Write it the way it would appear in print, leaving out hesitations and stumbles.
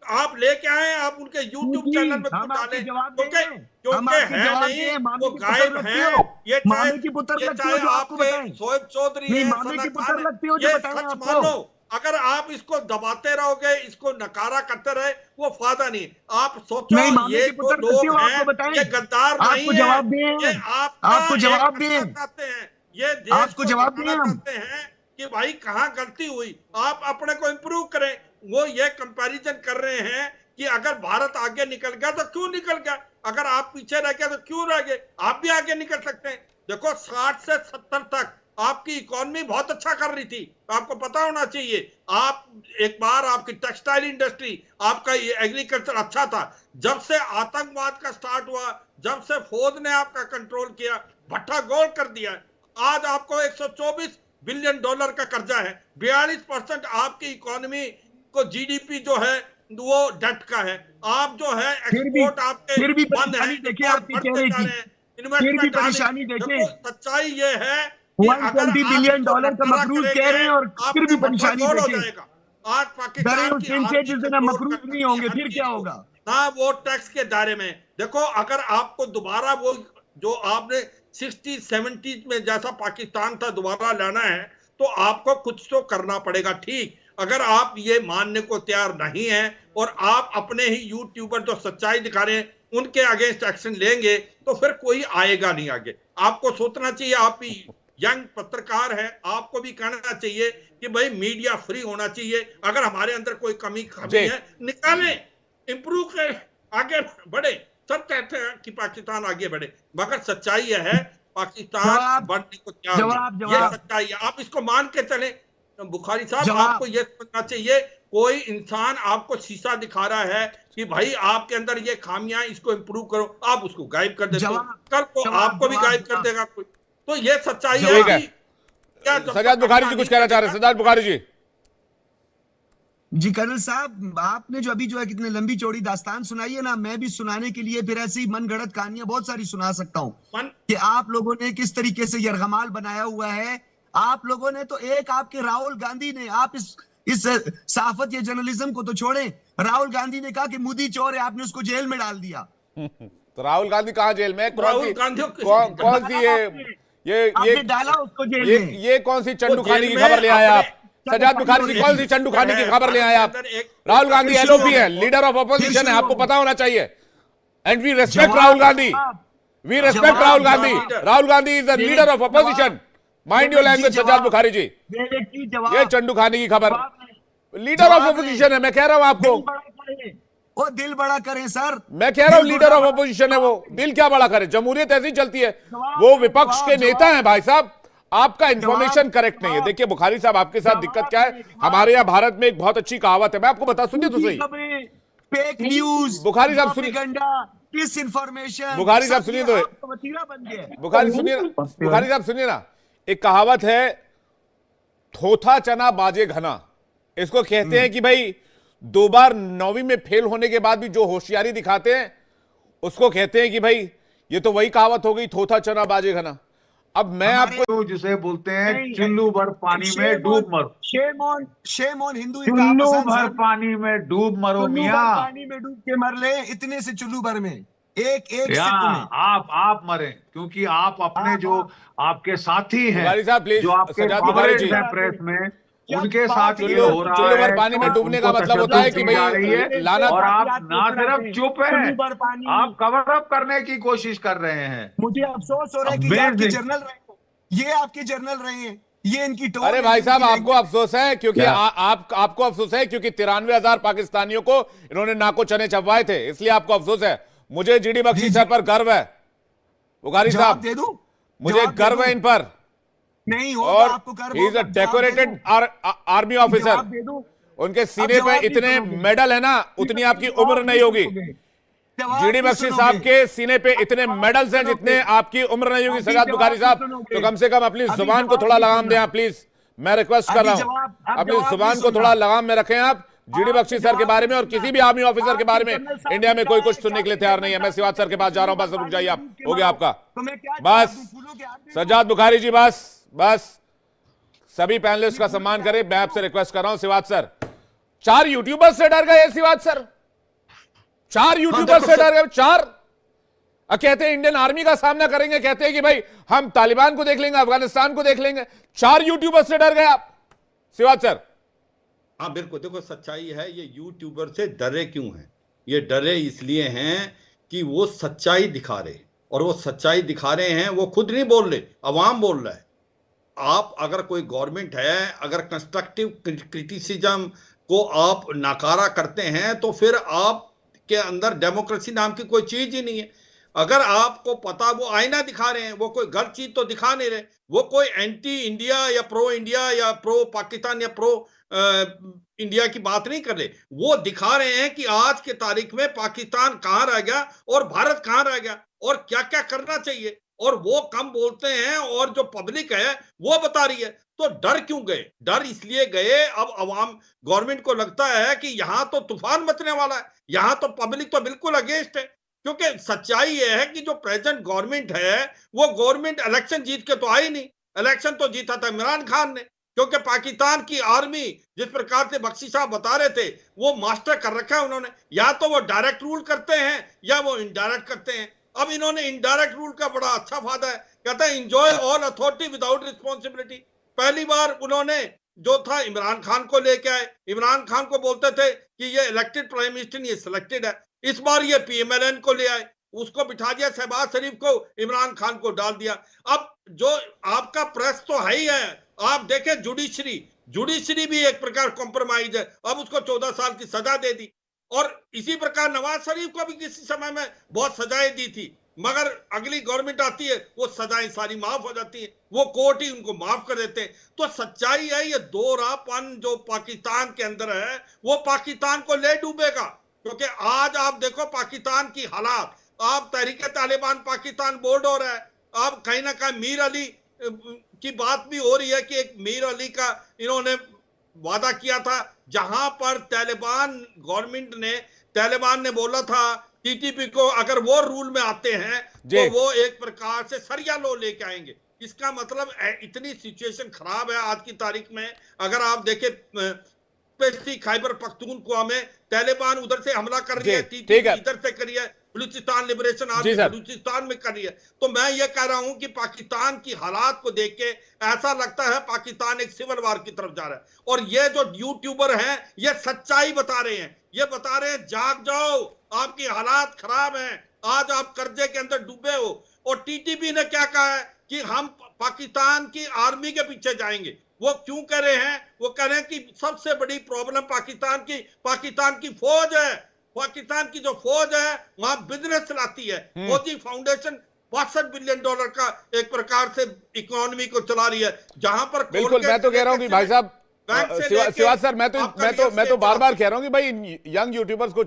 आप लेके आए, आप उनके YouTube चैनल में हम आपके डालें, जवाब क्योंकि देंगे। हम है आपके जवाब नहीं, दें। मामे वो की गायब पुत्र लगती हैं। हो, ये मामे की पुत्र लगती हो जो आपको आपके बताएं। शोएब चौधरी नहीं, है, मामे सना की खान पुत्र है, लगती हो जो ये बताएं सच आपको। मानो। अगर आप इसको दबाते रहोगे, इसको नकारा करते रहे, वो फायदा नहीं। आप सोचो, नहीं, मामे ये की जो पुत्र लगती लोग हो, हैं, आपको बताएं। ये गद्दार नहीं आपको है, जवाब ये दें। आपका आपको एक जवाब अच्छा दें। चाहते हैं, ये देश आपको को जवाब दें दिखाना हम। चाहते हैं कि भाई कहाँ गलती हुई, आप अपने को इंप्रूव करें। वो ये कंपैरिजन कर रहे हैं कि अगर भारत आगे निकल गया तो क्यों निकल गया, अगर आप पीछे रह गए तो क्यों रह गए, आप भी आगे निकल सकते हैं। देखो 60 से 70 तक आपकी इकोनॉमी बहुत अच्छा कर रही थी, आपको पता होना चाहिए। आप एक बार आपकी टेक्सटाइल इंडस्ट्री, आपका एग्रीकल्चर अच्छा था। जब से आतंकवाद का स्टार्ट हुआ, जब से फौज ने आपका कंट्रोल किया, भट्टा गोल कर दिया, आज आपको 124 बिलियन डॉलर का कर्जा है, 42% आपकी इकोनॉमी को जीडीपी जो है वो डेट का है। आप जो है एक्सपोर्ट आपके फिर भी बंद है, परेशानी देखिए इंपोर्ट आपकी बढ़ते चेहरे जा की। रहे हैं, फिर भी इन्वेस्टमेंट आ रही। परेशानी देखें। देखो सच्चाई ये है कि अगर 120 आप बिलियन इसको डॉलर का नकारा मकरूज कह करेंगे, रहे हैं और फिर आपका भी भट्टा परेशानी गोल हो देखें। जाएगा। आज डरे पाकिस्तान उस की दिन हर से चीज जिस दिन हम कंट्रोल मकरूज कर नहीं सकती है, होंगे, हर फिर चीज क्या को होगा। ना वो टैक्स के दायरे में। देखो अगर आपको दोबारा वो जो आपने 60 70 में जैसा पाकिस्तान था दोबारा लाना है, तो आपको कुछ तो करना पड़ेगा। ठीक, अगर आप ये मानने को तैयार नहीं है और आप अपने ही यूट्यूबर जो सच्चाई दिखा रहे हैं उनके अगेंस्ट एक्शन लेंगे, तो फिर कोई आएगा नहीं आगे। आपको सोचना चाहिए, आप भी यंग पत्रकार हैं, आपको भी कहना चाहिए कि भाई मीडिया फ्री होना चाहिए। अगर हमारे अंदर कोई कमी है, निकालें, इंप्रूव करें, आगे बढ़े। सब कहते हैं कि पाकिस्तान आगे बढ़े, मगर सच्चाई यह है पाकिस्तान बढ़ने को तैयार नहीं। ये सच्चाई है, आप इसको मान के चले। बुखारी साहब, आपको यह समझना चाहिए, कोई इंसान आपको शीशा दिखा रहा है कि भाई आपके अंदर ये खामियां, इसको इंप्रूव करो, आप उसको गायब कर देते हो, कल को आपको भी गायब कर देगा कोई। तो ये सच्चाई है। सजाद बुखारी जी कुछ कहना चाह रहे हैं? सजाद बुखारी जी। जी कर्नल साहब, आपने जो अभी जो है कितनी लंबी चौड़ी दास्तान सुनाई है ना, मैं भी सुनाने के लिए फिर ऐसी मन गढ़ंत कहानियां बहुत सारी सुना सकता हूं कि आप लोगों ने किस तरीके से यरगमाल बनाया हुआ है। आप लोगों ने तो एक आपके राहुल गांधी ने, आप इस सहाफत या जर्नलिज्म को तो छोड़ें, राहुल गांधी ने कहा कि मोदी चोर है, आपने उसको जेल में डाल दिया। तो राहुल गांधी कहाँ जेल में? राहुल गांधी कौन सी ये डाला उसको जेल में। ये कौन सी चंडू खानी की खबर ले आए आप? सजाद बुखारी जी, कौन सी चंडू खानी की खबर ले आए आप? राहुल गांधी एलओपी है, लीडर ऑफ अपोजिशन है, आपको पता होना चाहिए। And we respect Rahul Gandhi, we respect Rahul Gandhi. Rahul Gandhi is the leader of opposition. Mind your language Sajad Bukhari ji. ये चंडू खानी की खबर, लीडर ऑफ अपोजिशन है, मैं कह रहा हूं आपको। वो दिल बड़ा करें सर, मैं कह रहा हूं लीडर ऑफ अपोजिशन है वो, दिल क्या बड़ा करे? जमहूरियत ऐसी चलती है, वो विपक्ष के नेता हैं भाई साहब। आपका इंफॉर्मेशन करेक्ट नहीं है। देखिए बुखारी साहब, आपके साथ दिक्कत क्या है? हमारे यहाँ भारत में एक बहुत अच्छी कहावत है, मैं आपको बता, सुनिए तो सही। फेक न्यूज, बुखारी साहब सुनिए, डिस इंफॉर्मेशन, बुखारी साहब सुनिए तो, बुखारी साहब सुनिए ना, एक कहावत है, थोथा चना बाजे घना। इसको कहते हैं कि भाई 2 बार 9वीं में फेल होने के बाद भी जो होशियारी दिखाते हैं उसको कहते हैं कि भाई ये तो वही कहावत हो गई, थोथा चना बाजे घना। अब मैं आपको, जिसे बोलते हैं चुल्लू भर पानी में डूब मरो, शेम ऑन हिंदू, चुल्लू भर पानी में डूब मरो मियां, पानी में डूब के मर ले, इतने से चुल्लू भर में एक आप मरे, क्योंकि आप अपने जो आपके साथी हैं, जो आपके बुखारी हैं प्रेस में, उनके साथ ये हो रहा है। चुल्लू भर पानी में डूबने का मतलब होता है कि भाई लानत, और आप ना सिर्फ चुप हैं, आप कवर अप करने की कोशिश कर रहे हैं। मुझे अफसोस हो रहा है कि ये आपके जर्नल रहे हैं, ये आपके जर्नल रहे हैं, ये इनकी टोन। अरे भाई साहब, आपको अफसोस है क्योंकि आपको अफसोस है क्योंकि 93,000 पाकिस्तानियों को इन्होंने नाको चने चबवाए थे, इसलिए आपको अफसोस है। मुझे जीडी बख्शी सर पर गर्व है बुखारी साहब, दे दूं? मुझे गर्व है इन पर। नहीं हो और आपको गर्व he is a decorated army officer. उनके सीने पे इतने मेडल है ना, उतनी आपकी उम्र नहीं होगी। जीडी बख्शी साहब के सीने पे इतने मेडल्स हैं जितने आपकी उम्र नहीं होगी। सजाद बुखारी साहब, तो कम से कम अपनी जुबान को थोड़ा लगाम दें आप, प्लीज, मैं रिक्वेस्ट कर रहा हूं, अपनी जुबान को थोड़ा लगाम में रखें आप। जीडी बख्शी सर के बारे में और किसी भी आर्मी ऑफिसर के बारे में इंडिया में कोई कुछ सुनने के लिए तैयार नहीं है। मैं सिवाज सर के पास जा रहा हूं, बस रुक जाइए आप, हो गया आपका बस। सजाद बुखारी जी, बस सभी पैनलिस्ट का सम्मान करें, मैं आपसे रिक्वेस्ट कर रहा हूं। सिवाज सर, 4 यूट्यूबर्स से डर गए सिवाज सर, 4 यूट्यूबर से डर गए, 4। कहते हैं इंडियन आर्मी का सामना करेंगे, कहते हैं कि भाई हम तालिबान को देख लेंगे, अफगानिस्तान को देख लेंगे। 4 यूट्यूबर से डर गए आप सिवाच सर? हाँ बिल्कुल, देखो सच्चाई है, ये यूट्यूबर से डरे क्यों हैं? ये डरे इसलिए हैं कि वो सच्चाई दिखा रहे, और वो सच्चाई दिखा रहे हैं, वो खुद नहीं बोल रहे, अवाम बोल रहा है। आप अगर कोई गवर्नमेंट है, अगर कंस्ट्रक्टिव क्रिटिसिज्म को आप नकारा करते हैं तो फिर आप के अंदर डेमोक्रेसी नाम की कोई चीज ही नहीं है। अगर आपको पता, वो आईना दिखा रहे हैं, वो कोई गलत चीज तो दिखा नहीं रहे, वो कोई एंटी इंडिया या प्रो पाकिस्तान या प्रो इंडिया की बात नहीं कर रहे। वो दिखा रहे हैं कि आज के तारीख में पाकिस्तान कहां रह गया और भारत कहां रह गया और क्या क्या करना चाहिए, और वो कम बोलते हैं और जो पब्लिक है वो बता रही है। तो डर क्यों गए? डर इसलिए गए, अब अवाम गवर्नमेंट को लगता है कि यहां तो तूफान मचने वाला है, यहां तो पब्लिक तो बिल्कुल अगेंस्ट है। क्योंकि सच्चाई यह है कि जो प्रेजेंट गवर्नमेंट है, वो गवर्नमेंट इलेक्शन जीत के तो आई नहीं, इलेक्शन तो जीता था इमरान खान ने। क्योंकि पाकिस्तान की आर्मी जिस प्रकार से बख्शी साहब बता रहे थे, वो मास्टर कर रखा है उन्होंने, या तो वो डायरेक्ट रूल करते हैं या वो इनडायरेक्ट करते हैं। अब इन्होंने इनडायरेक्ट रूल का बड़ा अच्छा फायदा है, कहता है enjoy all authority without responsibility. पहली बार उन्होंने जो था इमरान खान को लेके आए, इमरान खान को बोलते थे कि ये इलेक्टेड प्राइम मिनिस्टर नहीं, ये सिलेक्टेड है। इस बार ये PMLN को ले आए, उसको बिठा दिया, शहबाज शरीफ को, इमरान खान को डाल दिया। अब जो आपका प्रेस तो है ही है, आप देखें जुडिशरी भी एक प्रकार कॉम्प्रोमाइज है, अब उसको 14 साल की सजा दे दी। और इसी प्रकार नवाज शरीफ को भी किसी समय में बहुत सजाएं दी थी, मगर अगली गवर्नमेंट आती है, वो सजाएं सारी माफ हो जाती है, वो कोर्ट ही उनको माफ कर देते हैं। तो सच्चाई है, ये दोहरापन जो पाकिस्तान के अंदर है, वो पाकिस्तान को ले डूबेगा। क्योंकि आज आप देखो पाकिस्तान की हालात, आप तहरीके तालिबान पाकिस्तान बोर्ड हो रहा है, आप कहीं ना कहीं मीर अली की बात भी हो रही है कि एक मीर अली का इन्होंने वादा किया था, जहां पर तालिबान ने बोला था TTP को अगर वो रूल में आते हैं तो वो एक प्रकार से सरिया लो लेके आएंगे। इसका मतलब इतनी सिचुएशन खराब है आज की तारीख में। अगर आप देखें खैबर पख्तूनख्वा में तालिबान उधर से हमला कर रही है, TTP इधर से कर रही है, बलूचिस्तान लिबरेशन आर्मी बलूचिस्तान में कर रही है। तो मैं ये कह रहा हूं कि पाकिस्तान की हालात को देख के ऐसा लगता है पाकिस्तान एक सिविल वार की तरफ जा रहा है। और ये जो यूट्यूबर हैं, ये सच्चाई बता रहे हैं, ये बता रहे हैं जाग जाओ, आपकी हालात खराब हैं, आज आप कर्जे के अंदर डूबे हो। और TTP ने क्या कहा है कि हम पाकिस्तान की आर्मी के पीछे जाएंगे। वो क्यों कह रहे हैं? वो कह रहे हैं कि सबसे बड़ी प्रॉब्लम पाकिस्तान की फौज है। पाकिस्तान की जो फौज है वहां बिजनेस चलाती है। मोदी फाउंडेशन $62 बिलियन का एक प्रकार से इकोनॉमी को चला रही है, जहां पर बिल्कुल मैं तो कह रहा हूं कि भाई साहब शिवाज सर, मैं तो बार बार कह रहा हूं कि भाई यंग यूट्यूबर्स को